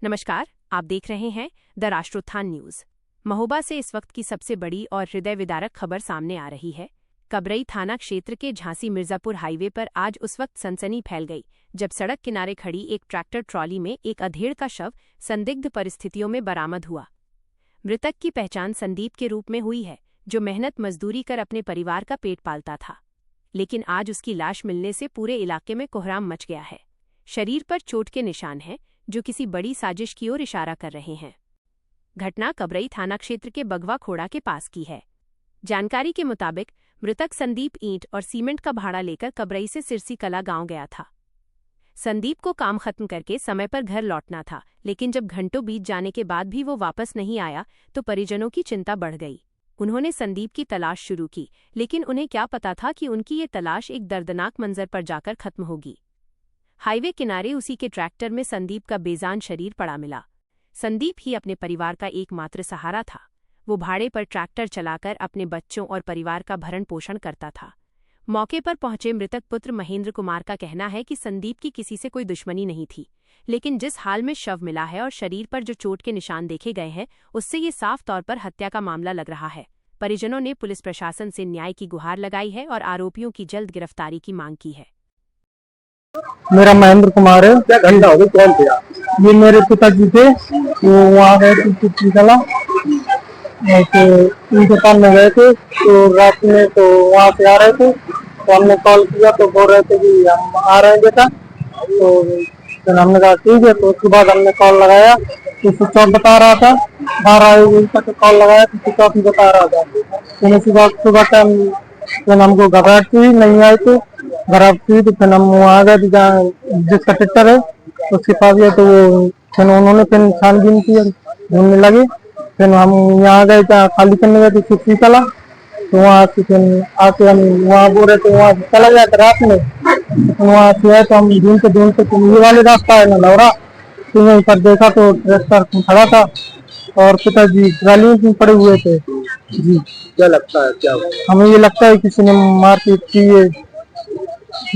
नमस्कार, आप देख रहे हैं द राष्ट्रोत्थान न्यूज। महोबा से इस वक्त की सबसे बड़ी और हृदय विदारक खबर सामने आ रही है। कबरई थाना क्षेत्र के झांसी मिर्जापुर हाईवे पर आज उस वक्त सनसनी फैल गई जब सड़क किनारे खड़ी एक ट्रैक्टर ट्रॉली में एक अधेड़ का शव संदिग्ध परिस्थितियों में बरामद हुआ। मृतक की पहचान संदीप के रूप में हुई है, जो मेहनत मजदूरी कर अपने परिवार का पेट पालता था। लेकिन आज उसकी लाश मिलने से पूरे इलाके में कोहराम मच गया है। शरीर पर चोट के निशान हैं, जो किसी बड़ी साजिश की ओर इशारा कर रहे हैं। घटना कबरई थाना क्षेत्र के बगवा खोड़ा के पास की है। जानकारी के मुताबिक मृतक संदीप ईंट और सीमेंट का भाड़ा लेकर कबरई से सिरसी कला गांव गया था। संदीप को काम खत्म करके समय पर घर लौटना था, लेकिन जब घंटों बीत जाने के बाद भी वो वापस नहीं आया तो परिजनों की चिंता बढ़ गई। उन्होंने संदीप की तलाश शुरू की, लेकिन उन्हें क्या पता था कि उनकी ये तलाश एक दर्दनाक मंजर पर जाकर खत्म होगी। हाईवे किनारे उसी के ट्रैक्टर में संदीप का बेजान शरीर पड़ा मिला। संदीप ही अपने परिवार का एकमात्र सहारा था। वो भाड़े पर ट्रैक्टर चलाकर अपने बच्चों और परिवार का भरण पोषण करता था। मौके पर पहुंचे मृतक पुत्र महेंद्र कुमार का कहना है कि संदीप की किसी से कोई दुश्मनी नहीं थी, लेकिन जिस हाल में शव मिला है और शरीर पर जो चोट के निशान देखे गए हैं, उससे ये साफ तौर पर हत्या का मामला लग रहा है। परिजनों ने पुलिस प्रशासन से न्याय की गुहार लगाई है और आरोपियों की जल्द गिरफ्तारी की मांग की है। मेरा महेंद्र कुमार है। क्या घटना हो गई, कौन थे आप? ये मेरे पिताजी थे, वो वहाँ गए थे चिट्ठी कला, तो उनके पास में गए थे। तो रात में तो वहाँ से आ रहे थे, तो हमने कॉल किया तो बोल रहे थे कि हम आ रहे हैं बेटा। तो फिर हमने कहा ठीक है। तो उसके बाद हमने कॉल लगाया तो स्विच ऑफ बता रहा था। 12 बजे तक कॉल लगाया तो स्विच ऑफ बता रहा था। तो सुबह टाइम फिर हमको घबराहट हुई, नहीं आए थे घबराहट हुई। तो फिर हम वहाँ गए जिसका ट्रैक्टर है उसके पास गए, तो वो फिर उन्होंने फिर छानबीन की, ढूंढने लगे। फिर हम यहाँ गए, खाली करने गए थे सिक्की कला। तो वहाँ से फिर आके हम वहाँ बोल रहे थे, वहाँ चला गया था रात में। वहाँ से आए तो हम ढूंढते ये वाले रास्ता है ना लौरा, तो वहीं पर देखा तो ट्रैक्टर खड़ा था और पिताजी ट्राली में पड़े हुए थे। जी, क्या लगता है, क्या हुआ? हमें ये लगता है किसी ने मारपीट की है।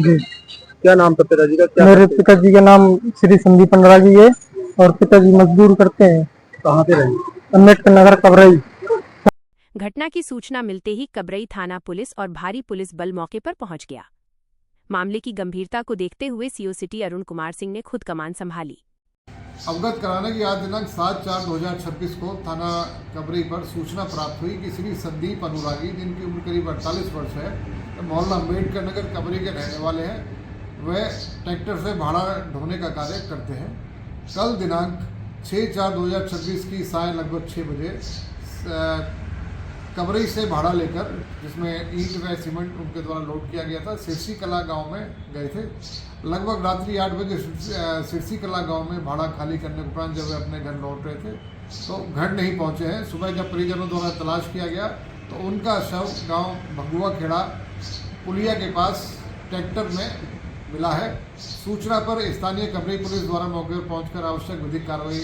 जी। क्या नाम था पिताजी का? क्या मेरे पिताजी का नाम श्री संदीप पंडराजी है और पिताजी मजदूर करते हैं। कहाँ पे रहे? अम्बेडकर नगर कबरई। घटना की सूचना मिलते ही कबरई थाना पुलिस और भारी पुलिस बल मौके पर पहुंच गया। मामले की गंभीरता को देखते हुए सीओ सिटी अरुण कुमार सिंह ने खुद कमान संभाली। अवगत कराना कि आज दिनांक 7/4/2026 को थाना कबरई पर सूचना प्राप्त हुई कि श्री संदीप अनुरागी, जिनकी उम्र करीब 48 वर्ष है, मोहल्ला अम्बेडकर नगर कबरई के रहने वाले हैं। वह ट्रैक्टर से भाड़ा ढोने का कार्य करते हैं। कल दिनांक 6/4/2026 की साय लगभग 6 बजे कबरई से भाड़ा लेकर, जिसमें ईंट व सीमेंट उनके द्वारा लोड किया गया था, सिरसी कला गांव में गए थे। लगभग रात्रि 8 बजे सिरसी कला गांव में भाड़ा खाली करने के उपरांत जब वे अपने घर लौट रहे थे तो घर नहीं पहुंचे हैं। सुबह जब परिजनों द्वारा तलाश किया गया तो उनका शव गांव भगुआ खेड़ा पुलिया के पास ट्रैक्टर में मिला है। सूचना पर स्थानीय कबरई पुलिस द्वारा मौके पर पहुंचकर आवश्यक विधिक कार्रवाई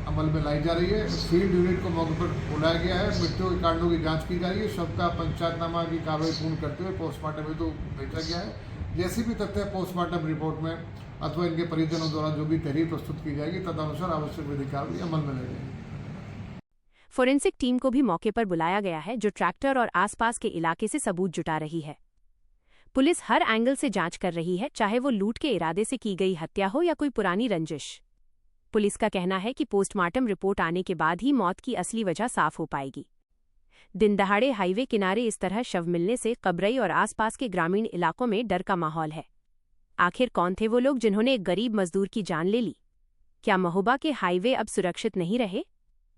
अमल में लाई जा रही है। फील्ड यूनिट को मौके पर बुलाया गया है। मृत्यु के कारणों की जांच की जा रही है। शव का पंचायतनामा की कार्रवाई पूर्ण करते हुए पोस्टमार्टम हेतु भेजा गया है। जैसे भी तथ्य पोस्टमार्टम रिपोर्ट में अथवा इनके परिजनों द्वारा जो भी तहरीर प्रस्तुत की जाएगी तदनुसार आवश्यक विधिक कार्रवाई अमल में लाई जाएगी। फोरेंसिक टीम को भी मौके पर बुलाया गया है, जो ट्रैक्टर और आसपास के इलाके से सबूत जुटा रही है। पुलिस हर एंगल से जांच कर रही है, चाहे वो लूट के इरादे से की गई हत्या हो या कोई पुरानी रंजिश। पुलिस का कहना है कि पोस्टमार्टम रिपोर्ट आने के बाद ही मौत की असली वजह साफ हो पाएगी। दिन दहाड़े हाईवे किनारे इस तरह शव मिलने से कबरई और आसपास के ग्रामीण इलाकों में डर का माहौल है। आखिर कौन थे वो लोग जिन्होंने एक गरीब मजदूर की जान ले ली? क्या महोबा के हाईवे अब सुरक्षित नहीं रहे?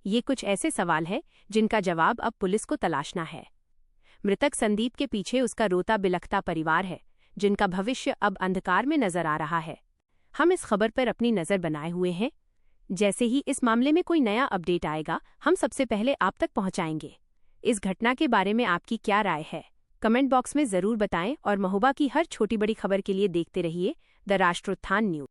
ये कुछ ऐसे सवाल हैं जिनका जवाब अब पुलिस को तलाशना है। मृतक संदीप के पीछे उसका रोता बिलखता परिवार है, जिनका भविष्य अब अंधकार में नजर आ रहा है। हम इस खबर पर अपनी नजर बनाए हुए हैं। जैसे ही इस मामले में कोई नया अपडेट आएगा, हम सबसे पहले आप तक पहुंचाएंगे। इस घटना के बारे में आपकी क्या राय है? कमेंट बॉक्स में जरूर बताएं और महोबा की हर छोटी बड़ी खबर के लिए देखते रहिए द राष्ट्रोत्थान न्यूज।